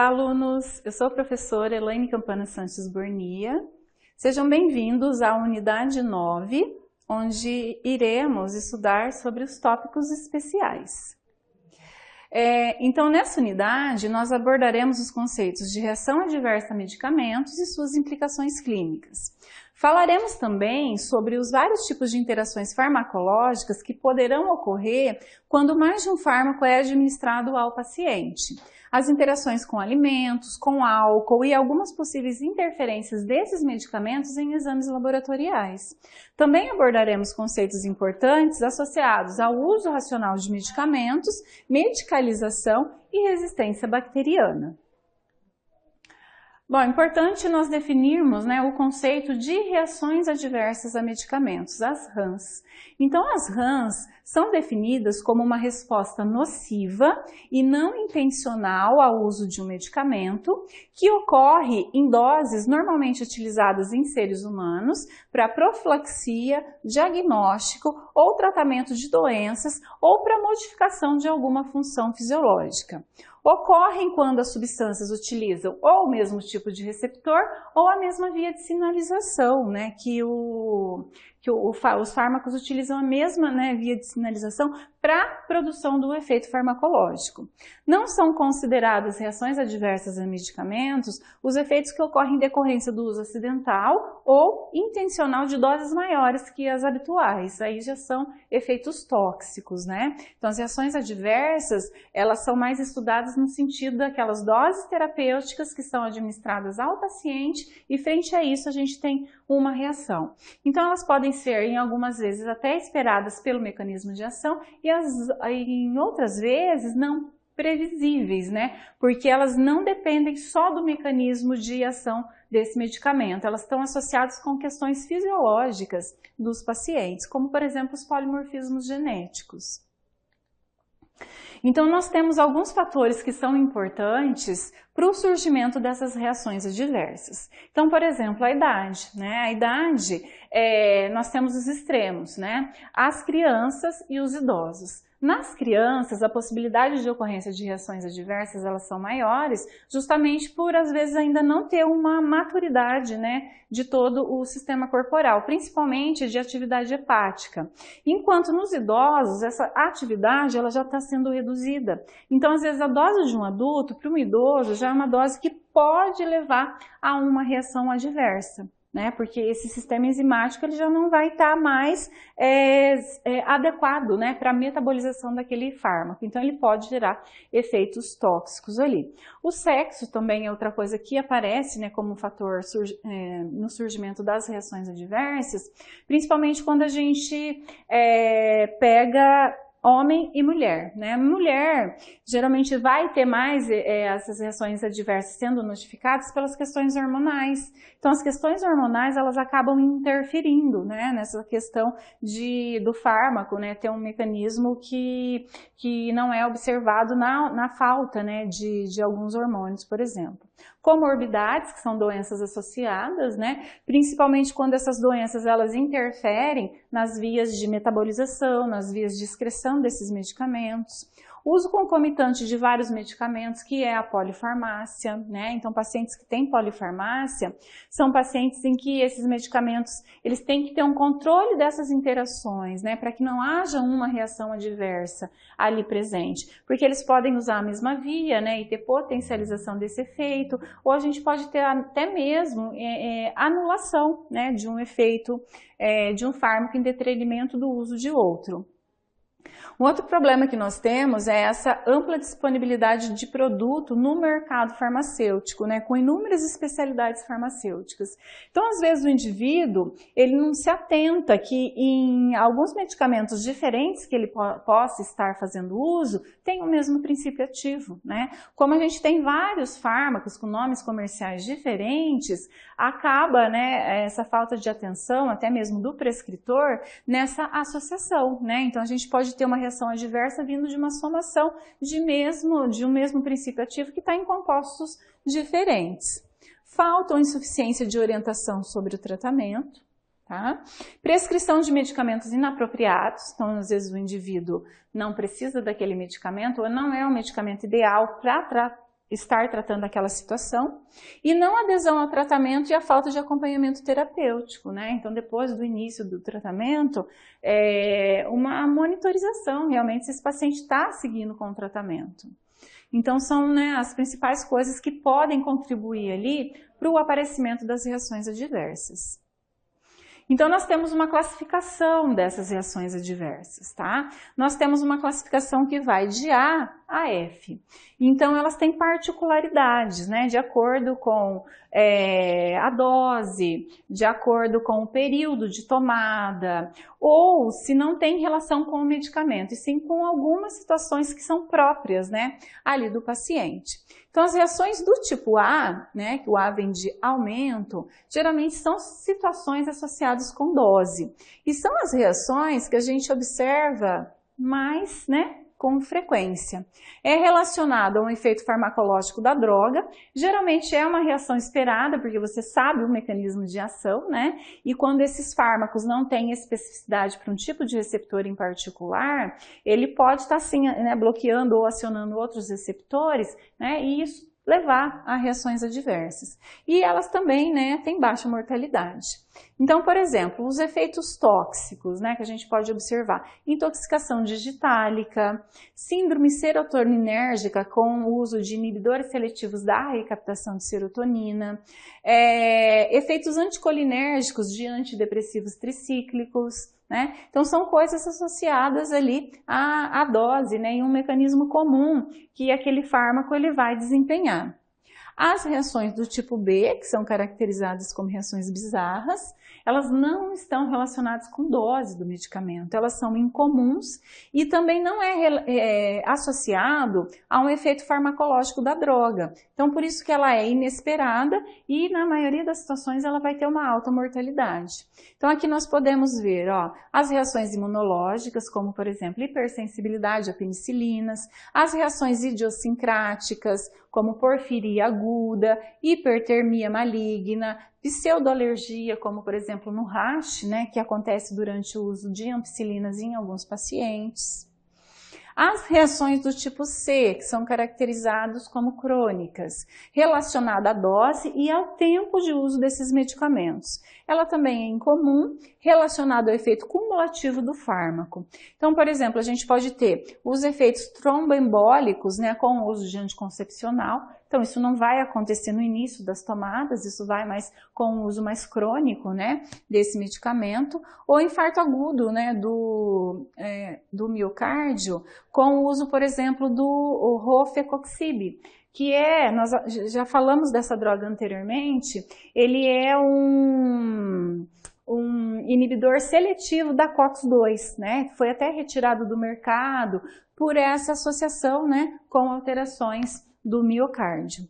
Olá, alunos! Eu sou a professora Elaine Campana Sanches Bornia. Sejam bem-vindos à unidade 9, onde iremos estudar sobre os tópicos especiais. Então, nessa unidade, nós abordaremos os conceitos de reação adversa a medicamentos e suas implicações clínicas. Falaremos também sobre os vários tipos de interações farmacológicas que poderão ocorrer quando mais de um fármaco é administrado ao paciente. As interações com alimentos, com álcool e algumas possíveis interferências desses medicamentos em exames laboratoriais. Também abordaremos conceitos importantes associados ao uso racional de medicamentos, medicalização e resistência bacteriana. Bom, é importante nós definirmos, o conceito de reações adversas a medicamentos, as RANs. Então, as RANs são definidas como uma resposta nociva e não intencional ao uso de um medicamento que ocorre em doses normalmente utilizadas em seres humanos para profilaxia, diagnóstico ou tratamento de doenças ou para modificação de alguma função fisiológica. Ocorrem quando as substâncias utilizam ou o mesmo tipo de receptor ou a mesma via de sinalização, que os fármacos utilizam a mesma via de sinalização para a produção do efeito farmacológico. Não são consideradas reações adversas a medicamentos os efeitos que ocorrem em decorrência do uso acidental ou intencional de doses maiores que as habituais. Aí já são efeitos tóxicos, Então, as reações adversas, elas são mais estudadas no sentido daquelas doses terapêuticas que são administradas ao paciente e frente a isso a gente tem uma reação. Então, elas podem ser, em algumas vezes, até esperadas pelo mecanismo de ação e em outras vezes não previsíveis, Porque elas não dependem só do mecanismo de ação desse medicamento, elas estão associadas com questões fisiológicas dos pacientes, como, por exemplo, os polimorfismos genéticos. Então, nós temos alguns fatores que são importantes para o surgimento dessas reações adversas. Então, por exemplo, a idade, A idade, nós temos os extremos, As crianças e os idosos. Nas crianças, a possibilidade de ocorrência de reações adversas, elas são maiores, justamente por, às vezes, ainda não ter uma maturidade, de todo o sistema corporal, principalmente de atividade hepática. Enquanto nos idosos, essa atividade, ela já está sendo reduzida. Então, às vezes, a dose de um adulto, para um idoso, já é uma dose que pode levar a uma reação adversa. Porque esse sistema enzimático ele já não vai estar mais adequado para a metabolização daquele fármaco. Então, ele pode gerar efeitos tóxicos ali. O sexo também é outra coisa que aparece como fator no surgimento das reações adversas, principalmente quando a gente pega homem e mulher, Mulher geralmente vai ter mais essas reações adversas sendo notificadas pelas questões hormonais. Então, as questões hormonais, elas acabam interferindo, nessa questão do fármaco, ter um mecanismo que não é observado na falta, de alguns hormônios, por exemplo. Comorbidades, que são doenças associadas, Principalmente quando essas doenças, elas interferem nas vias de metabolização, nas vias de excreção desses medicamentos. Uso concomitante de vários medicamentos, que é a polifarmácia, Então, pacientes que têm polifarmácia são pacientes em que esses medicamentos, eles têm que ter um controle dessas interações, para que não haja uma reação adversa ali presente, porque eles podem usar a mesma via, e ter potencialização desse efeito, ou a gente pode ter até mesmo anulação, de um efeito de um fármaco em detrimento do uso de outro. Um outro problema que nós temos é essa ampla disponibilidade de produto no mercado farmacêutico, com inúmeras especialidades farmacêuticas. Então, às vezes, o indivíduo, ele não se atenta que em alguns medicamentos diferentes que ele possa estar fazendo uso, tem o mesmo princípio ativo, Como a gente tem vários fármacos com nomes comerciais diferentes, acaba, essa falta de atenção, até mesmo do prescritor, nessa associação, Então, a gente pode ter uma reação adversa vindo de uma somação de um mesmo princípio ativo que está em compostos diferentes. Falta ou insuficiência de orientação sobre o tratamento, Prescrição de medicamentos inapropriados, então às vezes o indivíduo não precisa daquele medicamento ou não é o medicamento ideal para estar tratando aquela situação, e não adesão ao tratamento e a falta de acompanhamento terapêutico, né? Então, depois do início do tratamento, uma monitorização realmente se esse paciente está seguindo com o tratamento. Então, são, né, as principais coisas que podem contribuir ali para o aparecimento das reações adversas. Então, nós temos uma classificação dessas reações adversas, tá? Nós temos uma classificação que vai de A a F. Então, elas têm particularidades, né? De acordo com a dose, de acordo com o período de tomada, ou se não tem relação com o medicamento, e sim com algumas situações que são próprias, né? Ali do paciente. Então, as reações do tipo A, né, que o A vem de aumento, geralmente são situações associadas com dose. E são as reações que a gente observa mais, né, com frequência. É relacionado a um efeito farmacológico da droga, geralmente é uma reação esperada, porque você sabe o mecanismo de ação, né? E quando esses fármacos não têm especificidade para um tipo de receptor em particular, ele pode estar assim, né, bloqueando ou acionando outros receptores, né? E isso levar a reações adversas. E elas também, né, têm baixa mortalidade. Então, por exemplo, os efeitos tóxicos, né, que a gente pode observar: intoxicação digitálica, síndrome serotoninérgica com o uso de inibidores seletivos da recaptação de serotonina, efeitos anticolinérgicos de antidepressivos tricíclicos, né? Então, são coisas associadas ali à dose, né, e um mecanismo comum que aquele fármaco ele vai desempenhar. As reações do tipo B, que são caracterizadas como reações bizarras, elas não estão relacionadas com dose do medicamento, elas são incomuns e também não é associado a um efeito farmacológico da droga. Então, por isso que ela é inesperada e, na maioria das situações, ela vai ter uma alta mortalidade. Então, aqui nós podemos ver, ó, as reações imunológicas, como, por exemplo, hipersensibilidade a penicilinas, as reações idiosincráticas, como porfiria aguda, hipertermia maligna, pseudoalergia, como por exemplo no rash, né, que acontece durante o uso de ampicilinas em alguns pacientes. As reações do tipo C, que são caracterizadas como crônicas, relacionada à dose e ao tempo de uso desses medicamentos. Ela também é incomum, relacionada ao efeito cumulativo do fármaco. Então, por exemplo, a gente pode ter os efeitos tromboembólicos, né, com o uso de anticoncepcional. Então, isso não vai acontecer no início das tomadas, isso vai mais com o uso mais crônico, né, desse medicamento. Ou infarto agudo, né, do miocárdio, com o uso, por exemplo, do rofecoxib, que nós já falamos dessa droga anteriormente, ele é um inibidor seletivo da COX-2, né? Foi até retirado do mercado por essa associação, né, com alterações do miocárdio.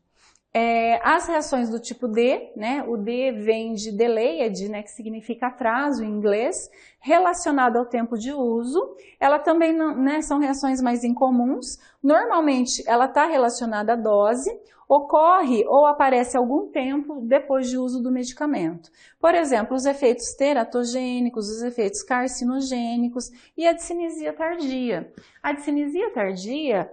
As reações do tipo D, né, o D vem de delayed, né, que significa atraso em inglês, relacionado ao tempo de uso. Ela também não, né, são reações mais incomuns. Normalmente ela está relacionada à dose, ocorre ou aparece algum tempo depois de uso do medicamento. Por exemplo, os efeitos teratogênicos, os efeitos carcinogênicos e a discinesia tardia. A discinesia tardia,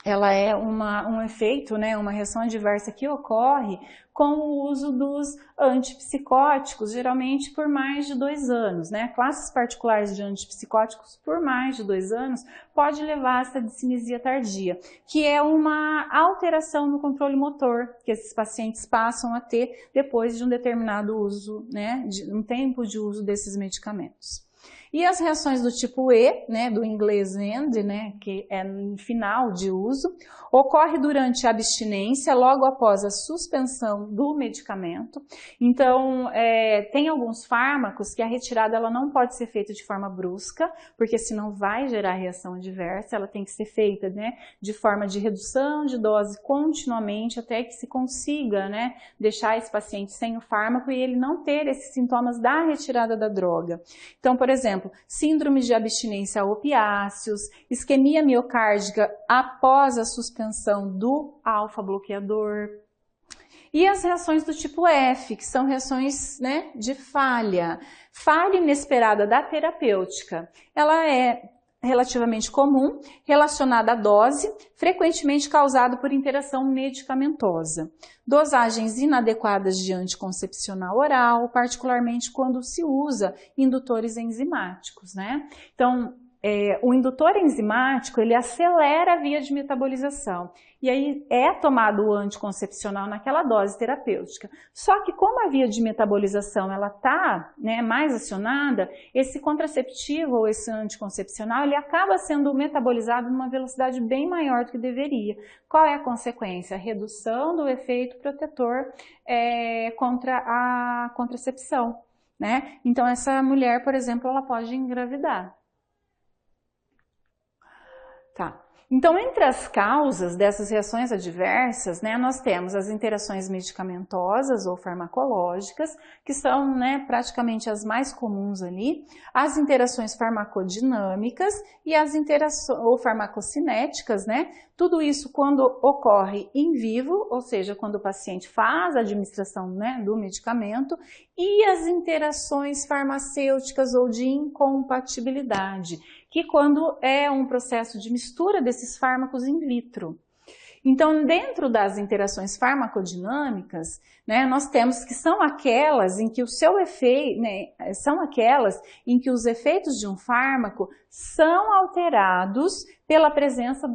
ela é um efeito, né, uma reação adversa que ocorre com o uso dos antipsicóticos, geralmente por mais de 2 anos, né? Classes particulares de antipsicóticos por mais de 2 anos pode levar a essa discinesia tardia, que é uma alteração no controle motor que esses pacientes passam a ter depois de um determinado uso, né, de um tempo de uso desses medicamentos. E as reações do tipo E, né, do inglês end, né, que é no final de uso, ocorre durante a abstinência, logo após a suspensão do medicamento. Então, tem alguns fármacos que a retirada ela não pode ser feita de forma brusca, porque senão vai gerar reação adversa, ela tem que ser feita, né, de forma de redução de dose continuamente, até que se consiga, né, deixar esse paciente sem o fármaco e ele não ter esses sintomas da retirada da droga. Então, por exemplo, síndrome de abstinência a opiáceos, isquemia miocárdica após a suspensão do alfa-bloqueador. E as reações do tipo F, que são reações, né, de falha inesperada da terapêutica. Ela é relativamente comum, relacionado à dose, frequentemente causado por interação medicamentosa. Dosagens inadequadas de anticoncepcional oral, particularmente quando se usa indutores enzimáticos, né? Então, o indutor enzimático, ele acelera a via de metabolização e aí é tomado o anticoncepcional naquela dose terapêutica. Só que como a via de metabolização ela está, né, mais acionada, esse contraceptivo ou esse anticoncepcional ele acaba sendo metabolizado numa velocidade bem maior do que deveria. Qual é a consequência? A redução do efeito protetor contra a contracepção, né? Então essa mulher, por exemplo, ela pode engravidar. Tá. Então, entre as causas dessas reações adversas, né, nós temos as interações medicamentosas ou farmacológicas, que são, né, praticamente as mais comuns ali, as interações farmacodinâmicas e as interações ou farmacocinéticas, né, tudo isso quando ocorre em vivo, ou seja, quando o paciente faz a administração, né, do medicamento, e as interações farmacêuticas ou de incompatibilidade, que quando é um processo de mistura desses fármacos in vitro. Então, dentro das interações farmacodinâmicas, né, nós temos que são aquelas em que o seu efeito, né, são aquelas em que os efeitos de um fármaco são alterados pela presença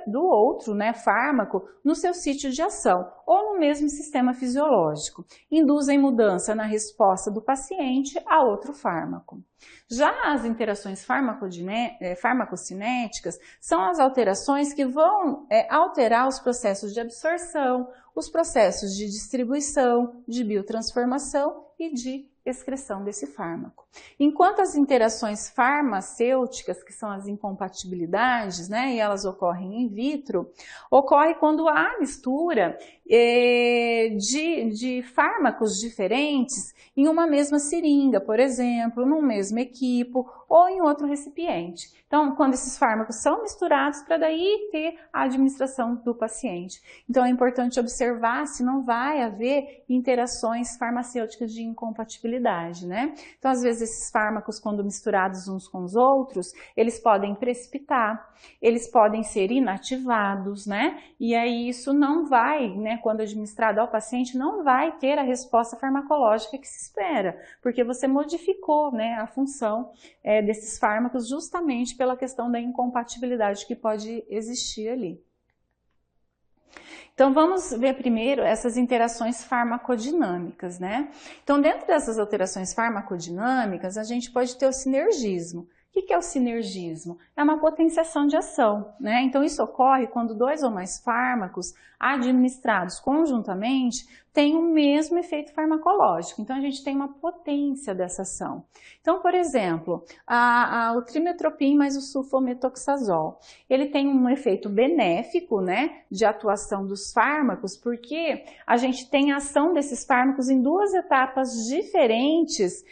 do outro, né, fármaco no seu sítio de ação ou no mesmo sistema fisiológico, induzem mudança na resposta do paciente a outro fármaco. Já as interações farmacocinéticas são as alterações que vão alterar os processos de absorção, os processos de distribuição, de biotransformação e de excreção desse fármaco. Enquanto as interações farmacêuticas, que são as incompatibilidades, né, e elas ocorrem in vitro, ocorre quando há mistura de fármacos diferentes em uma mesma seringa, por exemplo, num mesmo equipo ou em outro recipiente. Então, quando esses fármacos são misturados para daí ter a administração do paciente. Então, é importante observar se não vai haver interações farmacêuticas de incompatibilidade, né? Então, às vezes, esses fármacos, quando misturados uns com os outros, eles podem precipitar, eles podem ser inativados, né? E aí isso não vai, né, quando administrado ao paciente, não vai ter a resposta farmacológica que se espera, porque você modificou, né, a função desses fármacos justamente pela questão da incompatibilidade que pode existir ali. Então, vamos ver primeiro essas interações farmacodinâmicas, né? Então, dentro dessas alterações farmacodinâmicas, a gente pode ter o sinergismo. O que é o sinergismo? É uma potenciação de ação, né? Então, isso ocorre quando dois ou mais fármacos administrados conjuntamente têm o mesmo efeito farmacológico. Então, a gente tem uma potência dessa ação. Então, por exemplo, o trimetoprim mais o sulfometoxazol, ele tem um efeito benéfico, né, de atuação dos fármacos, porque a gente tem a ação desses fármacos em duas etapas diferentes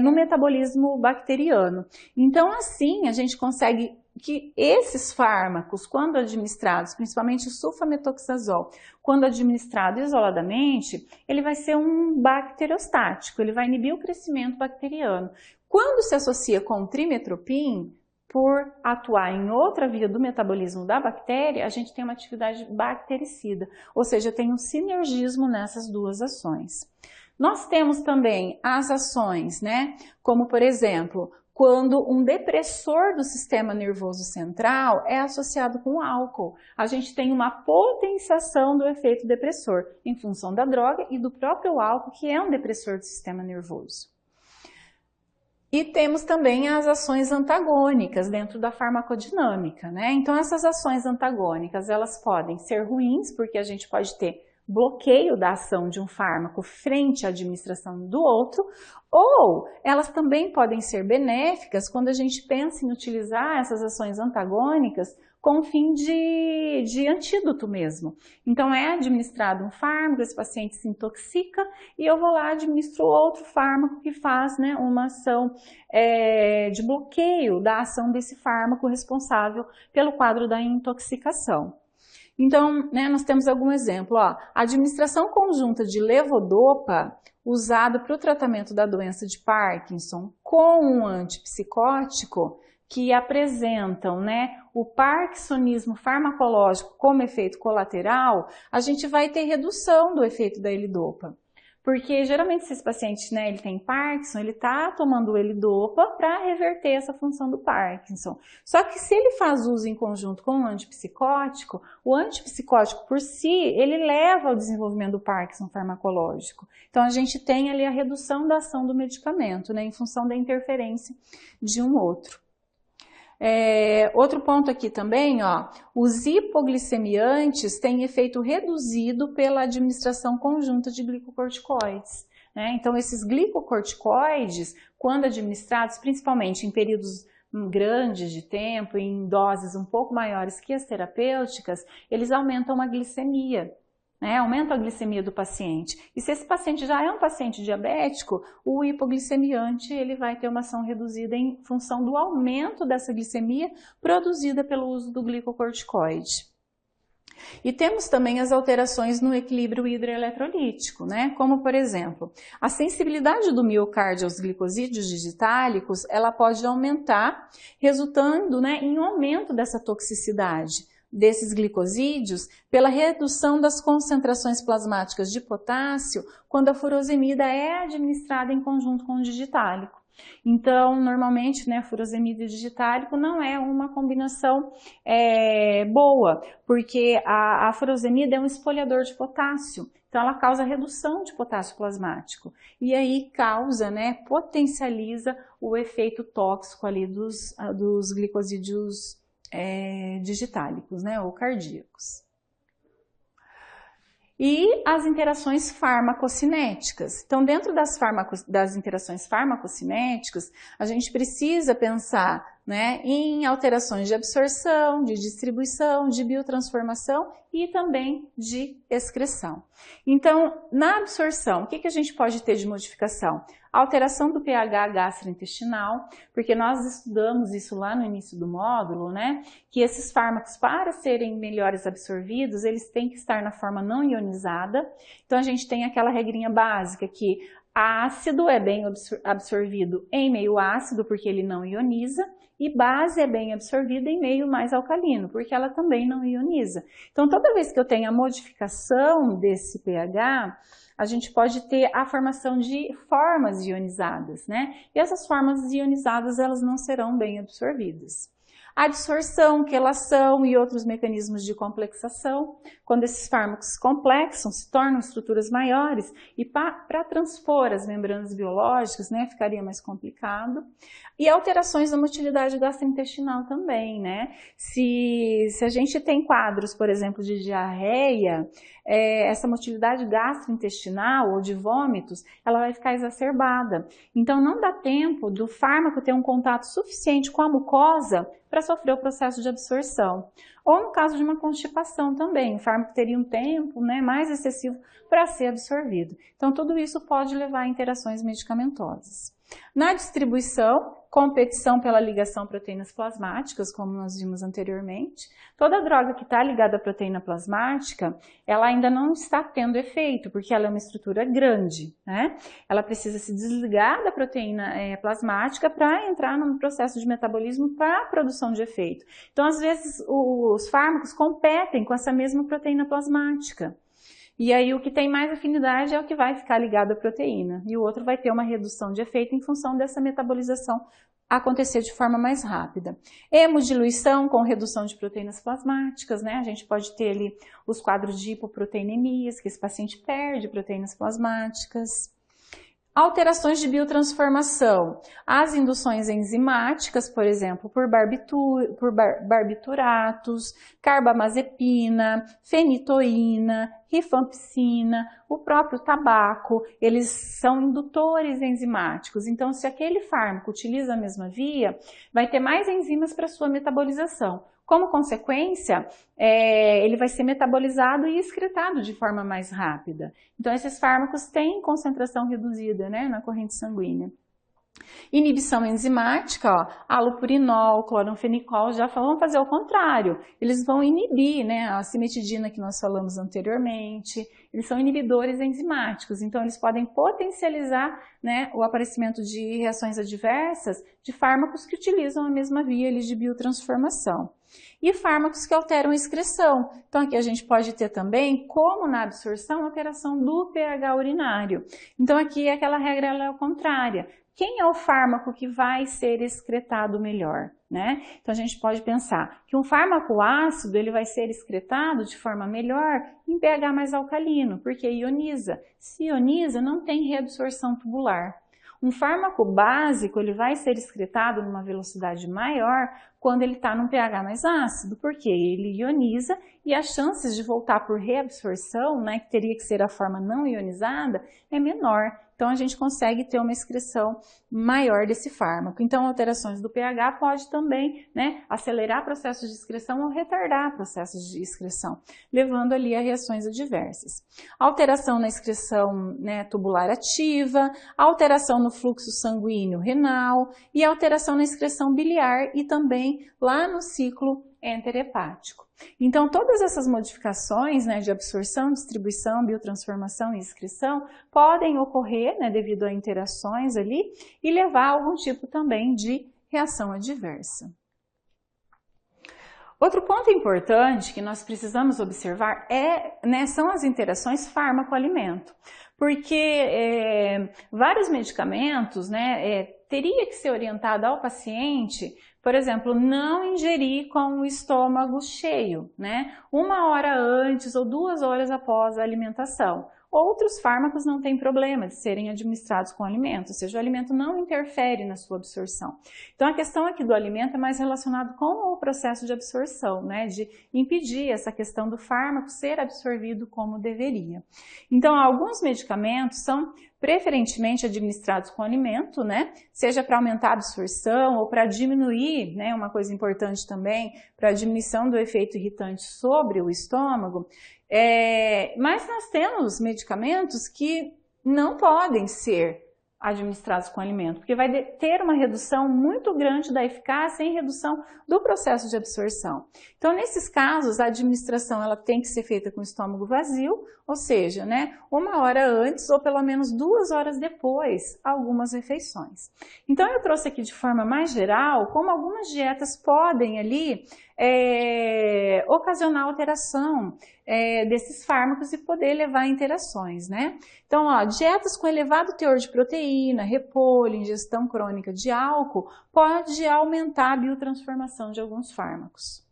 no metabolismo bacteriano. Então, assim, a gente consegue que esses fármacos, quando administrados, principalmente o sulfametoxazol, quando administrado isoladamente, ele vai ser um bacteriostático, ele vai inibir o crescimento bacteriano. Quando se associa com o trimetoprim, por atuar em outra via do metabolismo da bactéria, a gente tem uma atividade bactericida, ou seja, tem um sinergismo nessas duas ações. Nós temos também as ações, né, como por exemplo, quando um depressor do sistema nervoso central é associado com álcool. A gente tem uma potenciação do efeito depressor em função da droga e do próprio álcool, que é um depressor do sistema nervoso. E temos também as ações antagônicas dentro da farmacodinâmica, né? Então, essas ações antagônicas, elas podem ser ruins, porque a gente pode ter bloqueio da ação de um fármaco frente à administração do outro, ou elas também podem ser benéficas quando a gente pensa em utilizar essas ações antagônicas com o fim de antídoto mesmo. Então é administrado um fármaco, esse paciente se intoxica e eu vou lá e administro outro fármaco que faz, né, uma ação de bloqueio da ação desse fármaco responsável pelo quadro da intoxicação. Então, né, nós temos algum exemplo, ó, a administração conjunta de levodopa usado para o tratamento da doença de Parkinson com um antipsicótico que apresentam, né, o parkinsonismo farmacológico como efeito colateral, a gente vai ter redução do efeito da L-Dopa. Porque geralmente se esse paciente, né, ele tem Parkinson, ele está tomando o L-Dopa para reverter essa função do Parkinson. Só que se ele faz uso em conjunto com o antipsicótico, o antipsicótico por si, ele leva ao desenvolvimento do Parkinson farmacológico. Então a gente tem ali a redução da ação do medicamento, né, em função da interferência de um outro. Outro ponto aqui também, ó, os hipoglicemiantes têm efeito reduzido pela administração conjunta de glicocorticoides, né? Então, esses glicocorticoides, quando administrados, principalmente em períodos grandes de tempo, em doses um pouco maiores que as terapêuticas, eles aumentam a glicemia. Né, aumenta a glicemia do paciente. E se esse paciente já é um paciente diabético, o hipoglicemiante ele vai ter uma ação reduzida em função do aumento dessa glicemia produzida pelo uso do glicocorticoide. E temos também as alterações no equilíbrio hidroeletrolítico, né? Como por exemplo, a sensibilidade do miocárdio aos glicosídeos digitálicos, ela pode aumentar, resultando, né, em um aumento dessa toxicidade desses glicosídeos pela redução das concentrações plasmáticas de potássio quando a furosemida é administrada em conjunto com o digitálico. Então, normalmente, né, furosemida e digitálico não é uma combinação boa, porque a furosemida é um esfoliador de potássio, então ela causa redução de potássio plasmático e aí causa, né, potencializa o efeito tóxico ali dos glicosídeos digitálicos, né, ou cardíacos. E as interações farmacocinéticas. Então, dentro das interações farmacocinéticas, a gente precisa pensar, né, em alterações de absorção, de distribuição, de biotransformação e também de excreção. Então, na absorção, o que a gente pode ter de modificação? Alteração do pH gastrointestinal, porque nós estudamos isso lá no início do módulo, né? Que esses fármacos, para serem melhores absorvidos, eles têm que estar na forma não ionizada. Então, a gente tem aquela regrinha básica que ácido é bem absorvido em meio ácido, porque ele não ioniza, e base é bem absorvida em meio mais alcalino, porque ela também não ioniza. Então, toda vez que eu tenho a modificação desse pH, a gente pode ter a formação de formas ionizadas, né? E essas formas ionizadas, elas não serão bem absorvidas. Absorção, quelação e outros mecanismos de complexação, quando esses fármacos complexam, se tornam estruturas maiores e para transpor as membranas biológicas, né, ficaria mais complicado. E alterações da motilidade gastrointestinal também, né? Se a gente tem quadros, por exemplo, de diarreia, essa motilidade gastrointestinal ou de vômitos, ela vai ficar exacerbada. Então, não dá tempo do fármaco ter um contato suficiente com a mucosa para sofrer o processo de absorção. Ou no caso de uma constipação também, o fármaco teria um tempo, né, mais excessivo para ser absorvido. Então, tudo isso pode levar a interações medicamentosas. Na distribuição, competição pela ligação proteínas plasmáticas, como nós vimos anteriormente. Toda droga que está ligada à proteína plasmática, ela ainda não está tendo efeito, porque ela é uma estrutura grande, né? Ela precisa se desligar da proteína plasmática para entrar no processo de metabolismo para a produção de efeito. Então, às vezes, os fármacos competem com essa mesma proteína plasmática. E aí o que tem mais afinidade é o que vai ficar ligado à proteína, e o outro vai ter uma redução de efeito em função dessa metabolização acontecer de forma mais rápida. Hemodiluição com redução de proteínas plasmáticas, né? A gente pode ter ali os quadros de hipoproteinemias, que esse paciente perde proteínas plasmáticas. Alterações de biotransformação, as induções enzimáticas, por exemplo, por barbituratos, carbamazepina, fenitoína, rifampicina, o próprio tabaco, eles são indutores enzimáticos. Então, se aquele fármaco utiliza a mesma via, vai ter mais enzimas para sua metabolização. Como consequência, ele vai ser metabolizado e excretado de forma mais rápida. Então, esses fármacos têm concentração reduzida, né, na corrente sanguínea. Inibição enzimática, ó, alopurinol, cloranfenicol, já vão fazer o contrário. Eles vão inibir, né, a cimetidina que nós falamos anteriormente. Eles são inibidores enzimáticos, então eles podem potencializar, né, o aparecimento de reações adversas de fármacos que utilizam a mesma via ali, de biotransformação. E fármacos que alteram a excreção. Então aqui a gente pode ter também, como na absorção, alteração do pH urinário. Então aqui aquela regra ela é ao contrária. Quem é o fármaco que vai ser excretado melhor, né? Então a gente pode pensar que um fármaco ácido ele vai ser excretado de forma melhor em pH mais alcalino, porque ioniza. Se ioniza, não tem reabsorção tubular. Um fármaco básico ele vai ser excretado numa velocidade maior quando ele está num pH mais ácido, porque ele ioniza e as chances de voltar por reabsorção, né, que teria que ser a forma não ionizada, é menor. Então a gente consegue ter uma excreção maior desse fármaco. Então alterações do pH pode também, né, acelerar processos de excreção ou retardar processos de excreção, levando ali a reações adversas. Alteração na excreção, né, tubular ativa, alteração no fluxo sanguíneo renal e alteração na excreção biliar e também lá no ciclo enterhepático. Então, todas essas modificações, né, de absorção, distribuição, biotransformação e excreção podem ocorrer, né, devido a interações ali e levar a algum tipo também de reação adversa. Outro ponto importante que nós precisamos observar são as interações fármaco-alimento, porque vários medicamentos, né, teria que ser orientado ao paciente, por exemplo, não ingerir com o estômago cheio, né, 1 hora antes ou 2 horas após a alimentação. Outros fármacos não têm problema de serem administrados com alimento, ou seja, o alimento não interfere na sua absorção. Então a questão aqui do alimento é mais relacionada com o processo de absorção, né, de impedir essa questão do fármaco ser absorvido como deveria. Então alguns medicamentos são preferentemente administrados com alimento, né, seja para aumentar a absorção ou para diminuir, né, uma coisa importante também, para a diminuição do efeito irritante sobre o estômago. Mas nós temos medicamentos que não podem ser administrados com alimento, porque vai ter uma redução muito grande da eficácia em redução do processo de absorção. Então, nesses casos, a administração ela tem que ser feita com o estômago vazio, ou seja, né, 1 hora antes ou pelo menos 2 horas depois, algumas refeições. Então, eu trouxe aqui de forma mais geral como algumas dietas podem ali ocasionar alteração desses fármacos e poder levar a interações, né? Então, ó, dietas com elevado teor de proteína, repolho, ingestão crônica de álcool, pode aumentar a biotransformação de alguns fármacos.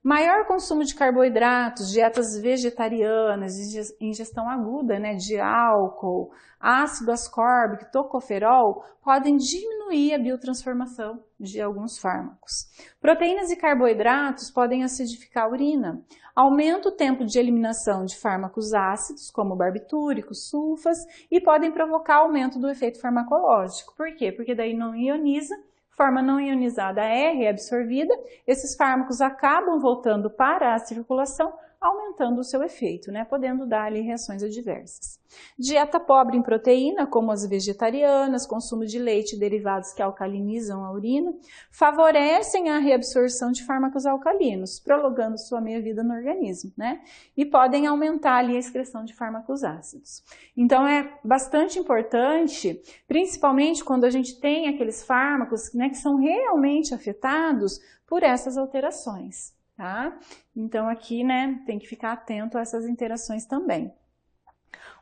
Maior consumo de carboidratos, dietas vegetarianas, ingestão aguda, né, de álcool, ácido ascórbico, tocoferol, podem diminuir a biotransformação de alguns fármacos. Proteínas e carboidratos podem acidificar a urina. Aumenta o tempo de eliminação de fármacos ácidos, como barbitúricos, sulfas, e podem provocar aumento do efeito farmacológico. Por quê? Porque daí não ioniza. Forma não ionizada é reabsorvida, esses fármacos acabam voltando para a circulação, aumentando o seu efeito, né, podendo dar ali reações adversas. Dieta pobre em proteína, como as vegetarianas, consumo de leite e derivados que alcalinizam a urina, favorecem a reabsorção de fármacos alcalinos, prolongando sua meia-vida no organismo, né, e podem aumentar ali a excreção de fármacos ácidos. Então é bastante importante, principalmente quando a gente tem aqueles fármacos, né, que são realmente afetados por essas alterações. Tá? Então aqui, né, tem que ficar atento a essas interações também.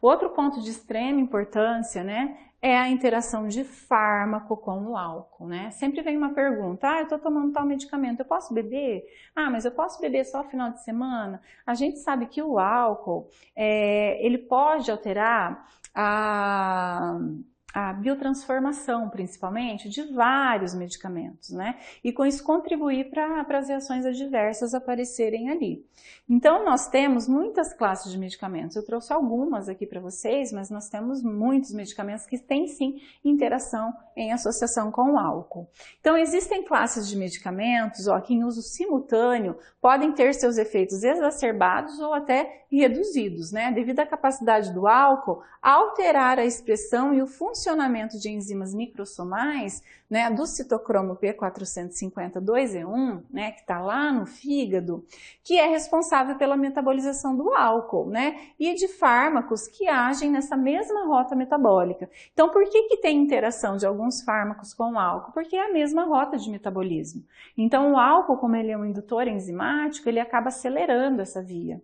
Outro ponto de extrema importância, né, é a interação de fármaco com o álcool, né? Sempre vem uma pergunta, eu estou tomando tal medicamento, eu posso beber? Mas eu posso beber só no final de semana? A gente sabe que o álcool, ele pode alterar a biotransformação, principalmente, de vários medicamentos, né? E com isso contribuir para as reações adversas aparecerem ali. Então, nós temos muitas classes de medicamentos. Eu trouxe algumas aqui para vocês, mas nós temos muitos medicamentos que têm, sim, interação em associação com o álcool. Então, existem classes de medicamentos, que em uso simultâneo podem ter seus efeitos exacerbados ou até reduzidos, né? Devido à capacidade do álcool alterar a expressão e o funcionamento funcionamento de enzimas microsomais, né, do citocromo P450-2E1, né, que está lá no fígado, que é responsável pela metabolização do álcool, né, e de fármacos que agem nessa mesma rota metabólica. Então, por que tem interação de alguns fármacos com o álcool? Porque é a mesma rota de metabolismo. Então, o álcool, como ele é um indutor enzimático, ele acaba acelerando essa via.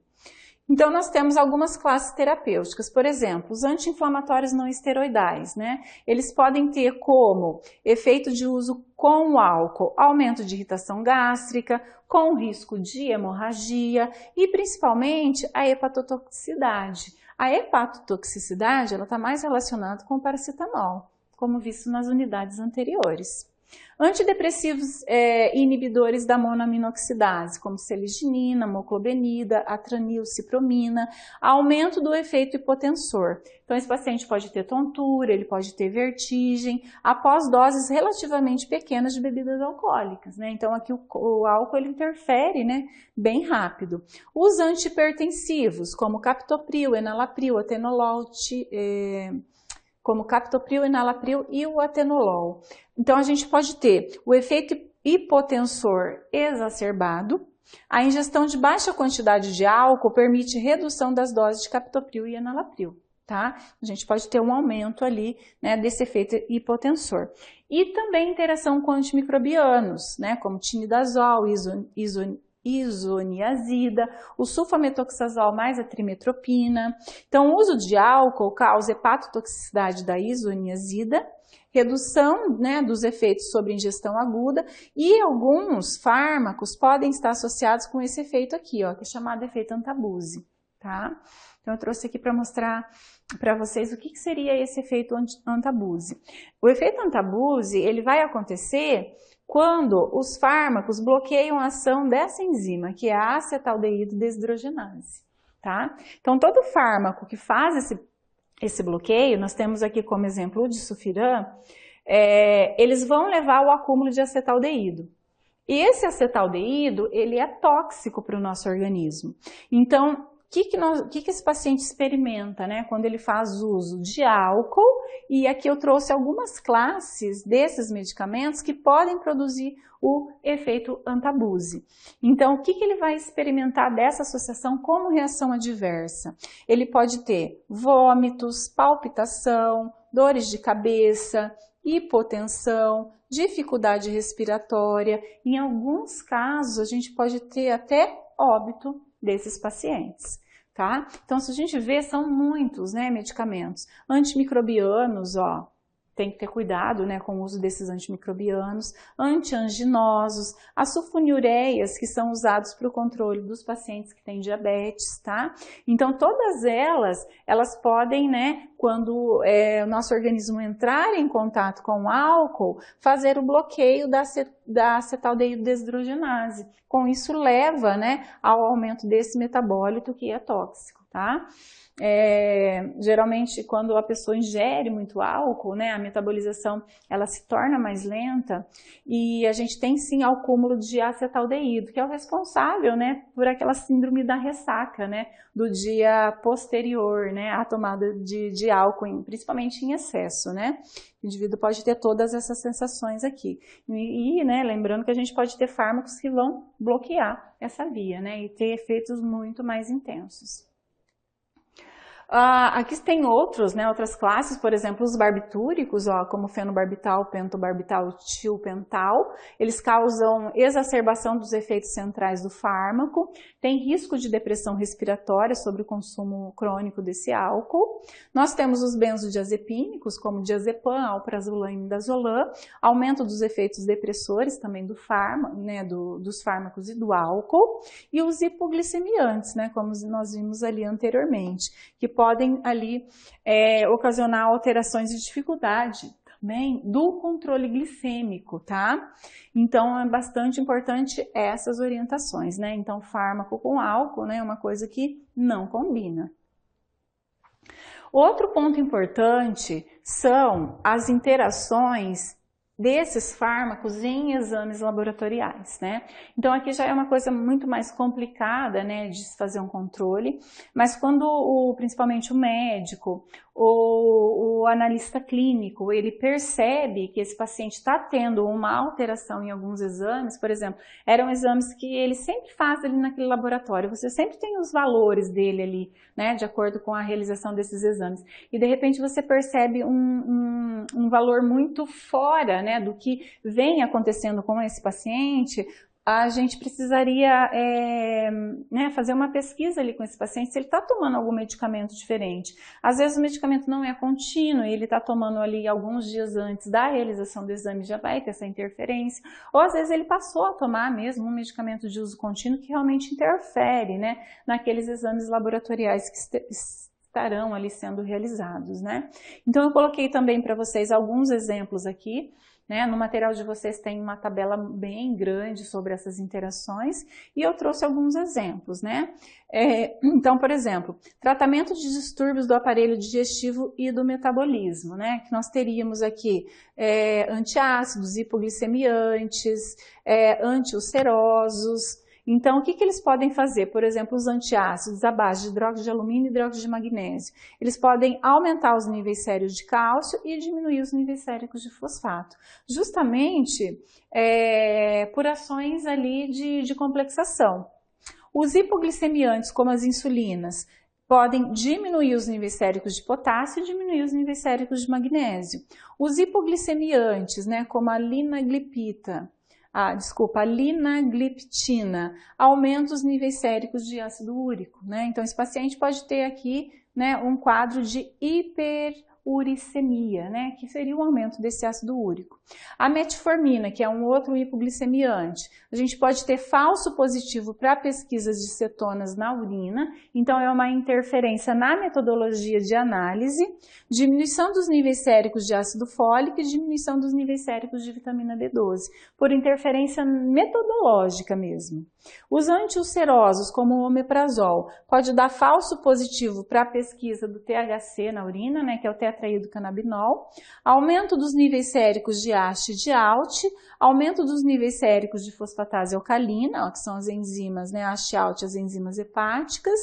Então, nós temos algumas classes terapêuticas, por exemplo, os anti-inflamatórios não esteroidais, né? Eles podem ter como efeito de uso com o álcool, aumento de irritação gástrica, com risco de hemorragia e principalmente a hepatotoxicidade. A hepatotoxicidade, ela está mais relacionada com o paracetamol, como visto nas unidades anteriores. Antidepressivos inibidores da monoaminoxidase, como seliginina, moclobenida, atranilcipromina, aumento do efeito hipotensor. Então, esse paciente pode ter tontura, ele pode ter vertigem, após doses relativamente pequenas de bebidas alcoólicas, né? Então, aqui o álcool ele interfere, né, bem rápido. Os antihipertensivos, como captopril, enalapril, atenolol, enalapril e o atenolol. Então, a gente pode ter o efeito hipotensor exacerbado. A ingestão de baixa quantidade de álcool permite redução das doses de captopril e enalapril, tá? A gente pode ter um aumento ali, né, desse efeito hipotensor. E também interação com antimicrobianos, né, como tinidazol, isoniazida, o sulfametoxazol mais a trimetropina. Então, o uso de álcool causa hepatotoxicidade da isoniazida, redução, né, dos efeitos sobre ingestão aguda e alguns fármacos podem estar associados com esse efeito aqui, ó, que é chamado efeito Antabuse, tá? Então, eu trouxe aqui para mostrar para vocês o que seria esse efeito Antabuse. O efeito Antabuse, ele vai acontecer quando os fármacos bloqueiam a ação dessa enzima, que é a acetaldeído desidrogenase, tá? Então, todo fármaco que faz esse bloqueio, nós temos aqui como exemplo o disulfiram, eles vão levar ao acúmulo de acetaldeído. E esse acetaldeído, ele é tóxico para o nosso organismo. Então, o que esse paciente experimenta, né, quando ele faz uso de álcool? E aqui eu trouxe algumas classes desses medicamentos que podem produzir o efeito Antabuse. Então, o que ele vai experimentar dessa associação como reação adversa? Ele pode ter vômitos, palpitação, dores de cabeça, hipotensão, dificuldade respiratória. Em alguns casos, a gente pode ter até óbito desses pacientes, tá? Então, se a gente vê, são muitos, né, medicamentos. Antimicrobianos, ó, tem que ter cuidado, né, com o uso desses antimicrobianos, antianginosos, as sulfonilureias, que são usados para o controle dos pacientes que têm diabetes, tá? Então, todas elas podem, né, quando o nosso organismo entrar em contato com o álcool, fazer o bloqueio da acetaldeído desidrogenase. Com isso, leva, né, ao aumento desse metabólito que é tóxico, tá? Geralmente quando a pessoa ingere muito álcool, né, a metabolização ela se torna mais lenta e a gente tem sim o acúmulo de acetaldeído, que é o responsável, né, por aquela síndrome da ressaca, né, do dia posterior, né, à tomada de álcool, principalmente em excesso, né. O indivíduo pode ter todas essas sensações aqui. E né, lembrando que a gente pode ter fármacos que vão bloquear essa via, né, e ter efeitos muito mais intensos. Aqui tem outros, né, outras classes, por exemplo, os barbitúricos, ó, como fenobarbital, pentobarbital, tilpental, eles causam exacerbação dos efeitos centrais do fármaco, tem risco de depressão respiratória sobre o consumo crônico desse álcool. Nós temos os benzodiazepínicos, como diazepam, alprazolam e midazolam, aumento dos efeitos depressores também do fármaco, né, dos fármacos e do álcool, e os hipoglicemiantes, né, como nós vimos ali anteriormente, que podem ali ocasionar alterações e dificuldade também do controle glicêmico, tá? Então, é bastante importante essas orientações, né? Então, fármaco com álcool, né, é uma coisa que não combina. Outro ponto importante são as interações desses fármacos em exames laboratoriais, né? Então aqui já é uma coisa muito mais complicada, né, de se fazer um controle, mas quando principalmente o médico ou o analista clínico, ele percebe que esse paciente está tendo uma alteração em alguns exames, por exemplo, eram exames que ele sempre faz ali naquele laboratório, você sempre tem os valores dele ali, né, de acordo com a realização desses exames, e de repente você percebe um valor muito fora, né, do que vem acontecendo com esse paciente, a gente precisaria né, fazer uma pesquisa ali com esse paciente se ele está tomando algum medicamento diferente. Às vezes o medicamento não é contínuo e ele está tomando ali alguns dias antes da realização do exame, já vai ter essa interferência, ou às vezes ele passou a tomar mesmo um medicamento de uso contínuo que realmente interfere, né, naqueles exames laboratoriais que estarão ali sendo realizados, né? Então eu coloquei também para vocês alguns exemplos aqui, né? No material de vocês tem uma tabela bem grande sobre essas interações e eu trouxe alguns exemplos, né? Então, por exemplo, tratamento de distúrbios do aparelho digestivo e do metabolismo, né? Que nós teríamos aqui antiácidos, hipoglicemiantes, antiulcerosos. Então, o que eles podem fazer? Por exemplo, os antiácidos à base de hidróxido de alumínio e hidróxido de magnésio. Eles podem aumentar os níveis séricos de cálcio e diminuir os níveis séricos de fosfato. Justamente por ações ali de complexação. Os hipoglicemiantes, como as insulinas, podem diminuir os níveis séricos de potássio e diminuir os níveis séricos de magnésio. Os hipoglicemiantes, né, como a linagliptina, a linagliptina, aumenta os níveis séricos de ácido úrico, né? Então, esse paciente pode ter aqui, né, um quadro de hiperuricemia, né, que seria o aumento desse ácido úrico. A metformina, que é um outro hipoglicemiante, a gente pode ter falso positivo para pesquisas de cetonas na urina, então é uma interferência na metodologia de análise, diminuição dos níveis séricos de ácido fólico e diminuição dos níveis séricos de vitamina B12, por interferência metodológica mesmo. Os antiulcerosos, como o omeprazol, pode dar falso positivo para a pesquisa do THC na urina, né, que é o tetraído canabinol, aumento dos níveis séricos de AST e de ALT, aumento dos níveis séricos de fosfatase alcalina, ó, que são as enzimas, né, AST e ALT, as enzimas hepáticas,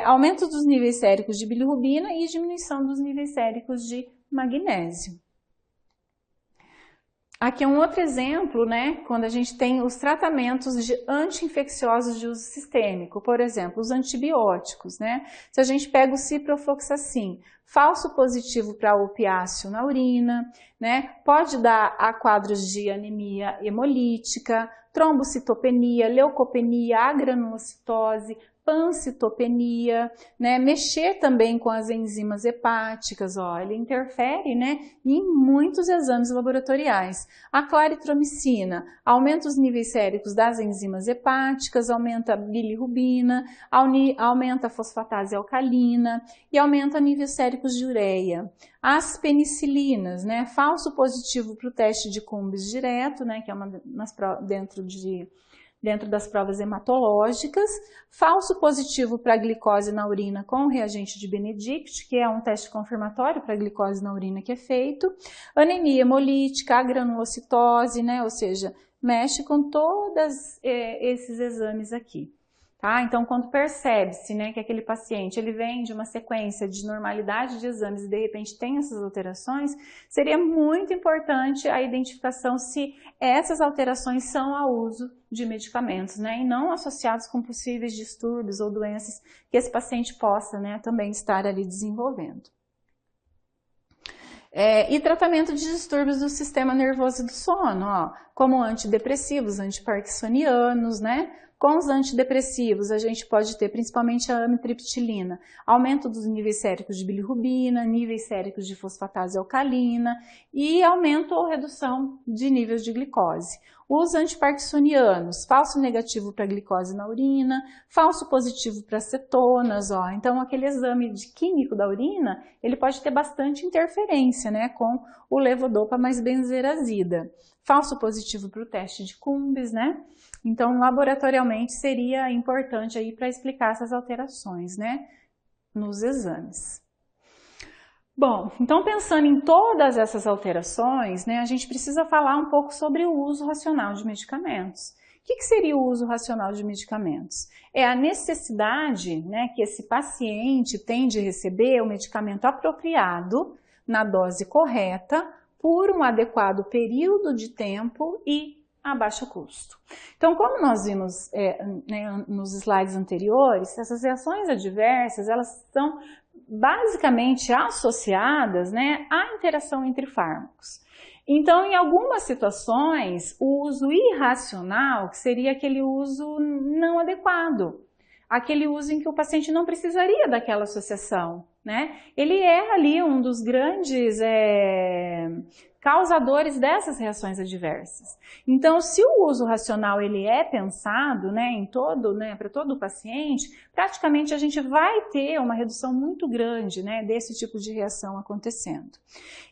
aumento dos níveis séricos de bilirrubina e diminuição dos níveis séricos de magnésio. Aqui é um outro exemplo, né, quando a gente tem os tratamentos de anti-infecciosos de uso sistêmico, por exemplo, os antibióticos, né? Se a gente pega o ciprofloxacin, falso positivo para opiáceo na urina, né? Pode dar a quadros de anemia hemolítica, trombocitopenia, leucopenia, agranulocitose, pancitopenia, né? Mexer também com as enzimas hepáticas, ó, ele interfere, né, em muitos exames laboratoriais. A claritromicina aumenta os níveis séricos das enzimas hepáticas, aumenta a bilirrubina, aumenta a fosfatase alcalina e aumenta níveis séricos de ureia. As penicilinas, né, falso positivo para o teste de Cumbres direto, né, que é dentro das provas hematológicas, falso positivo para glicose na urina com reagente de Benedict, que é um teste confirmatório para glicose na urina que é feito, anemia hemolítica, agranulocitose, né, ou seja, mexe com todos esses exames aqui. Tá? Então, quando percebe-se, né, que aquele paciente ele vem de uma sequência de normalidade de exames e de repente tem essas alterações, seria muito importante a identificação se essas alterações são a uso de medicamentos, né, e não associados com possíveis distúrbios ou doenças que esse paciente possa, né, também estar ali desenvolvendo. E tratamento de distúrbios do sistema nervoso e do sono, ó, como antidepressivos, antiparkinsonianos, né? Com os antidepressivos, a gente pode ter principalmente a amitriptilina, aumento dos níveis séricos de bilirrubina, níveis séricos de fosfatase alcalina e aumento ou redução de níveis de glicose. Os antiparkinsonianos, falso negativo para glicose na urina, falso positivo para cetonas, ó. Então aquele exame químico da urina, ele pode ter bastante interferência, né, com o levodopa mais benzerazida. Falso positivo para o teste de Cumbres, né? Então, laboratorialmente seria importante aí para explicar essas alterações, né, nos exames. Bom, então pensando em todas essas alterações, né, a gente precisa falar um pouco sobre o uso racional de medicamentos. O que seria o uso racional de medicamentos? É a necessidade, né, que esse paciente tem de receber o medicamento apropriado, na dose correta, por um adequado período de tempo e a baixo custo. Então, como nós vimos né, nos slides anteriores, essas reações adversas, elas são basicamente associadas, né, à interação entre fármacos. Então, em algumas situações, o uso irracional, que seria aquele uso não adequado, aquele uso em que o paciente não precisaria daquela associação, né? Ele é ali um dos grandes causadores dessas reações adversas. Então, se o uso racional ele é pensado, né, para todo o paciente, praticamente a gente vai ter uma redução muito grande, né, desse tipo de reação acontecendo.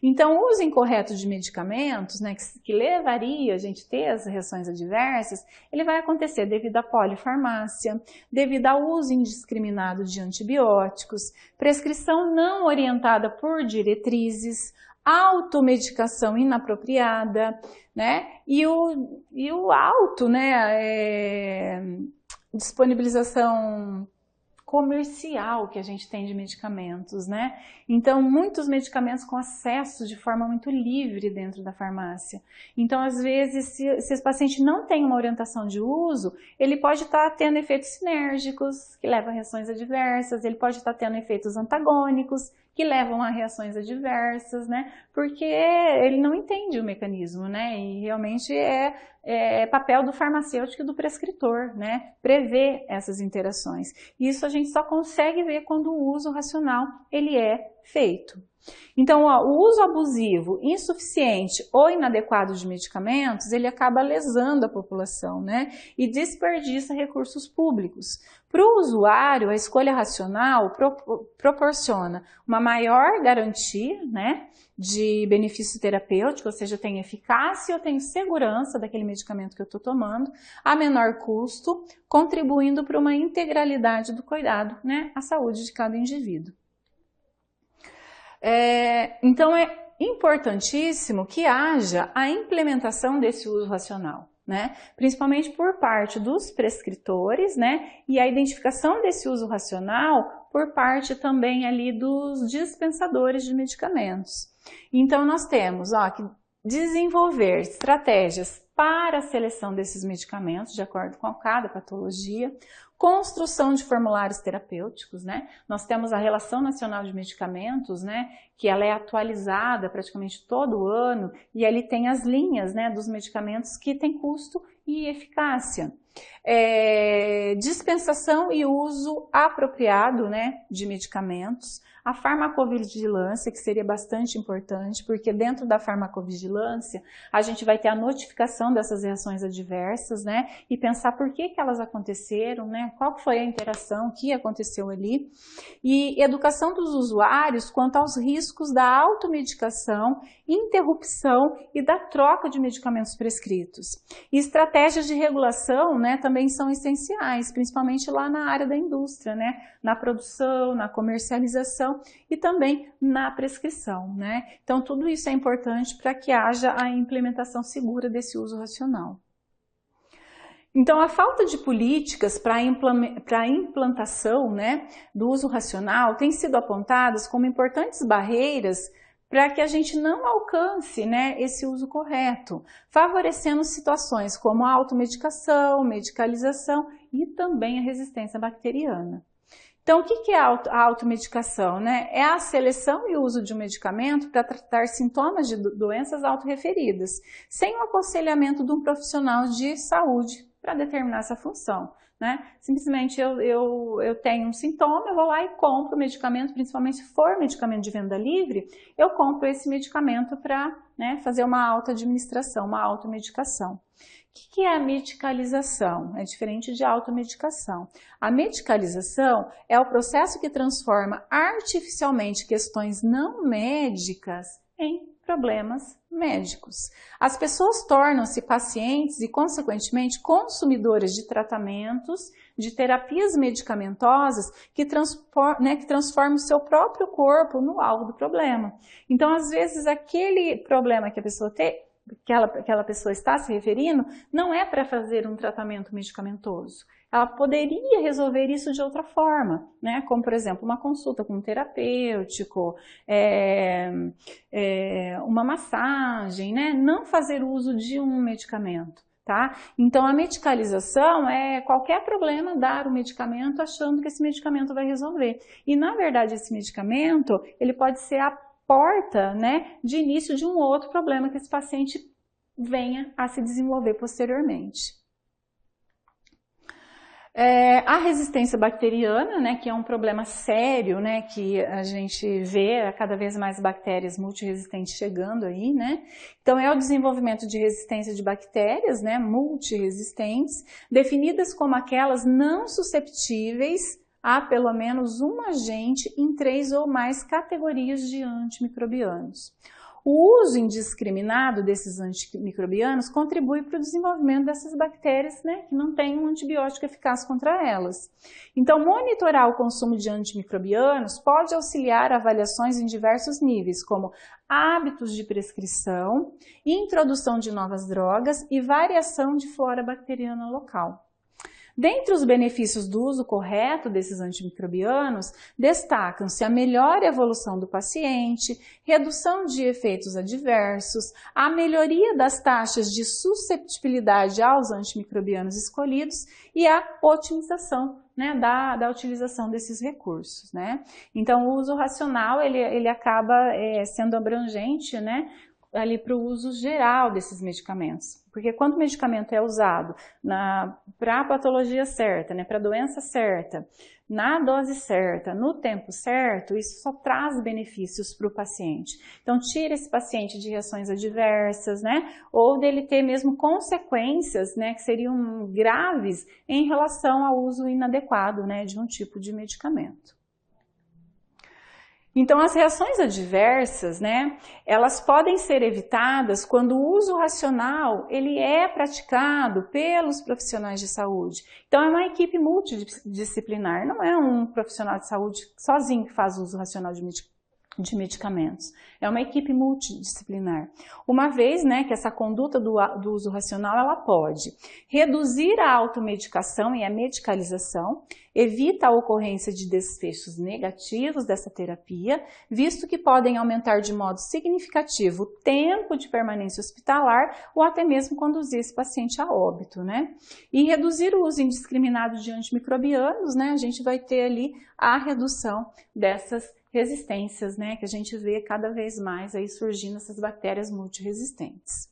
Então, o uso incorreto de medicamentos, né, que levaria a gente a ter as reações adversas, ele vai acontecer devido à polifarmácia, devido ao uso indiscriminado de antibióticos, prescrição não orientada por diretrizes, automedicação inapropriada, né? E o disponibilização comercial que a gente tem de medicamentos, né? Então, muitos medicamentos com acesso de forma muito livre dentro da farmácia. Então, às vezes, se esse paciente não tem uma orientação de uso, ele pode estar tendo efeitos sinérgicos, que levam a reações adversas, ele pode estar tendo efeitos antagônicos, que levam a reações adversas, né? Porque ele não entende o mecanismo, né? E realmente é papel do farmacêutico e do prescritor, né? Prever essas interações. Isso a gente só consegue ver quando o uso racional ele é feito. Então, o uso abusivo, insuficiente ou inadequado de medicamentos, ele acaba lesando a população, né? E desperdiça recursos públicos. Para o usuário, a escolha racional proporciona uma maior garantia, né, de benefício terapêutico, ou seja, eu tenho eficácia, eu tenho segurança daquele medicamento que eu estou tomando, a menor custo, contribuindo para uma integralidade do cuidado, né, à saúde de cada indivíduo. Então, é importantíssimo que haja a implementação desse uso racional, né? Principalmente por parte dos prescritores, né? E a identificação desse uso racional por parte também ali dos dispensadores de medicamentos. Então, nós temos que desenvolver estratégias para a seleção desses medicamentos, de acordo com cada patologia, construção de formulários terapêuticos, né? Nós temos a Relação Nacional de Medicamentos, né? Que ela é atualizada praticamente todo ano e ali tem as linhas, né, dos medicamentos que têm custo e eficácia. Dispensação e uso apropriado, né, de medicamentos. A farmacovigilância, que seria bastante importante, porque dentro da farmacovigilância a gente vai ter a notificação dessas reações adversas, né, e pensar por que elas aconteceram, né, qual foi a interação, o que aconteceu ali. E educação dos usuários quanto aos riscos da automedicação, interrupção e da troca de medicamentos prescritos. E estratégias de regulação, né, também são essenciais, principalmente lá na área da indústria, né, na produção, na comercialização e também na prescrição, né? Então, tudo isso é importante para que haja a implementação segura desse uso racional. Então, a falta de políticas para a implantação, né, do uso racional tem sido apontadas como importantes barreiras para que a gente não alcance, né, esse uso correto, favorecendo situações como a automedicação, medicalização e também a resistência bacteriana. Então, o que é a automedicação, né? É a seleção e uso de um medicamento para tratar sintomas de doenças autorreferidas, sem o aconselhamento de um profissional de saúde para determinar essa função, né? Simplesmente eu tenho um sintoma, eu vou lá e compro o medicamento, principalmente se for medicamento de venda livre, eu compro esse medicamento para, né, fazer uma auto-administração, uma automedicação. O que é a medicalização? É diferente de automedicação. A medicalização é o processo que transforma artificialmente questões não médicas em problemas médicos. As pessoas tornam-se pacientes e, consequentemente, consumidoras de tratamentos, de terapias medicamentosas que transformam o seu próprio corpo no alvo do problema. Então, às vezes, aquele problema que a pessoa tem, que aquela pessoa está se referindo, não é para fazer um tratamento medicamentoso. Ela poderia resolver isso de outra forma, né? Como, por exemplo, uma consulta com um terapêutico, uma massagem, né? Não fazer uso de um medicamento, tá? Então, a medicalização é qualquer problema dar o medicamento achando que esse medicamento vai resolver. E, na verdade, esse medicamento, ele pode ser a porta, né, de início de um outro problema que esse paciente venha a se desenvolver posteriormente. A resistência bacteriana, né, que é um problema sério, né, que a gente vê cada vez mais bactérias multiresistentes chegando aí, né? Então é o desenvolvimento de resistência de bactérias, né, multiresistentes, definidas como aquelas não susceptíveis a pelo menos um agente em 3 ou mais categorias de antimicrobianos. O uso indiscriminado desses antimicrobianos contribui para o desenvolvimento dessas bactérias, né, que não têm um antibiótico eficaz contra elas. Então, monitorar o consumo de antimicrobianos pode auxiliar avaliações em diversos níveis, como hábitos de prescrição, introdução de novas drogas e variação de flora bacteriana local. Dentre os benefícios do uso correto desses antimicrobianos, destacam-se a melhor evolução do paciente, redução de efeitos adversos, a melhoria das taxas de susceptibilidade aos antimicrobianos escolhidos e a otimização, né, da utilização desses recursos, né? Então, o uso racional ele acaba sendo abrangente, né, ali para o uso geral desses medicamentos. Porque quando o medicamento é usado para a patologia certa, né, para a doença certa, na dose certa, no tempo certo, isso só traz benefícios para o paciente. Então, tira esse paciente de reações adversas, né, ou dele ter mesmo consequências, né, que seriam graves em relação ao uso inadequado, né, de um tipo de medicamento. Então, as reações adversas, né, elas podem ser evitadas quando o uso racional ele é praticado pelos profissionais de saúde. Então, é uma equipe multidisciplinar, não é um profissional de saúde sozinho que faz uso racional de medicamentos. É uma equipe multidisciplinar. Uma vez, né, que essa conduta do uso racional, ela pode reduzir a automedicação e a medicalização, evita a ocorrência de desfechos negativos dessa terapia, visto que podem aumentar de modo significativo o tempo de permanência hospitalar ou até mesmo conduzir esse paciente a óbito, né? E reduzir o uso indiscriminado de antimicrobianos, né? A gente vai ter ali a redução dessas resistências, né, que a gente vê cada vez mais aí surgindo essas bactérias multiresistentes.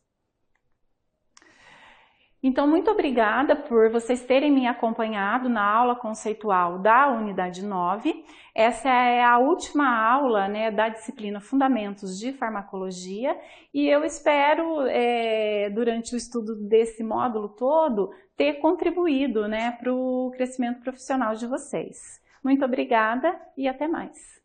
Então, muito obrigada por vocês terem me acompanhado na aula conceitual da unidade 9. Essa é a última aula, né, da disciplina Fundamentos de Farmacologia e eu espero, durante o estudo desse módulo todo, ter contribuído, né, para o crescimento profissional de vocês. Muito obrigada e até mais.